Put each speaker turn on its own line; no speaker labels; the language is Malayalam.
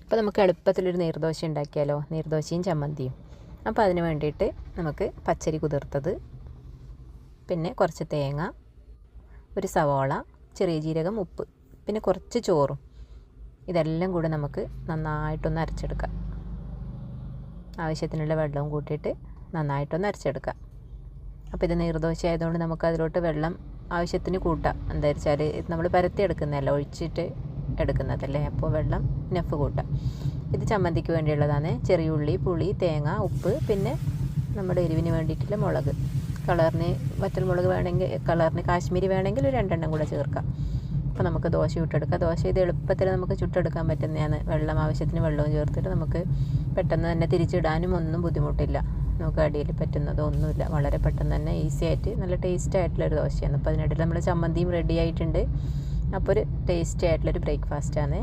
അപ്പോൾ നമുക്ക് എളുപ്പത്തിലൊരു നീർദോശ ഉണ്ടാക്കിയാലോ, നീർദോശയും ചമ്മന്തിയും. അപ്പോൾ അതിന് വേണ്ടിയിട്ട് നമുക്ക് പച്ചരി കുതിർത്തത്, പിന്നെ കുറച്ച് തേങ്ങ, ഒരു സവാള, ചെറിയ ജീരകം, ഉപ്പ്, പിന്നെ കുറച്ച് ചോറും, ഇതെല്ലാം കൂടെ നമുക്ക് നന്നായിട്ടൊന്ന് അരച്ചെടുക്കാം. ആവശ്യത്തിനുള്ള വെള്ളവും കൂട്ടിയിട്ട് നന്നായിട്ടൊന്ന് അരച്ചെടുക്കാം. അപ്പോൾ ഇത് നീർദോശ ആയതുകൊണ്ട് നമുക്ക് അതിലോട്ട് വെള്ളം ആവശ്യത്തിന് കൂട്ടാം. എന്താ വെച്ചാൽ നമ്മൾ പരത്തി എടുക്കുന്നതല്ല, ഒഴിച്ചിട്ട് എടുക്കുന്നതല്ലേ, അപ്പോൾ വെള്ളം നെഫ് കൂട്ടാം. ഇത് ചമ്മന്തിക്ക് വേണ്ടിയുള്ളതാണ്. ചെറിയ ഉള്ളി, പുളി, തേങ്ങ, ഉപ്പ്, പിന്നെ നമ്മുടെ എരിവിന് വേണ്ടിയിട്ടുള്ള മുളക്. കളറിന് വറ്റൽ മുളക് വേണമെങ്കിൽ, കളറിന് കാശ്മീരി വേണമെങ്കിൽ ഒരു 2 എണ്ണം കൂടെ ചേർക്കാം. അപ്പോൾ നമുക്ക് ദോശ ചുട്ടെടുക്കാം. ദോശ ഇത് എളുപ്പത്തിൽ നമുക്ക് ചുട്ടെടുക്കാൻ പറ്റുന്നതാണ്. വെള്ളം ആവശ്യത്തിന് വെള്ളവും ചേർത്തിട്ട് നമുക്ക് പെട്ടെന്ന് തന്നെ തിരിച്ചിടാനും ഒന്നും ബുദ്ധിമുട്ടില്ല. നമുക്ക് അടിയിൽ പറ്റുന്നതൊന്നുമില്ല. വളരെ പെട്ടെന്ന് തന്നെ ഈസി ആയിട്ട് നല്ല ടേസ്റ്റ് ആയിട്ടുള്ളൊരു ദോശയാണ്. അപ്പോൾ അതിനിടയിൽ നമ്മൾ ചമ്മന്തിയും റെഡി ആയിട്ടുണ്ട്. അപ്പോൾ ഒരു ടേസ്റ്റി ആയിട്ടുള്ളൊരു ബ്രേക്ക്ഫാസ്റ്റാണ്.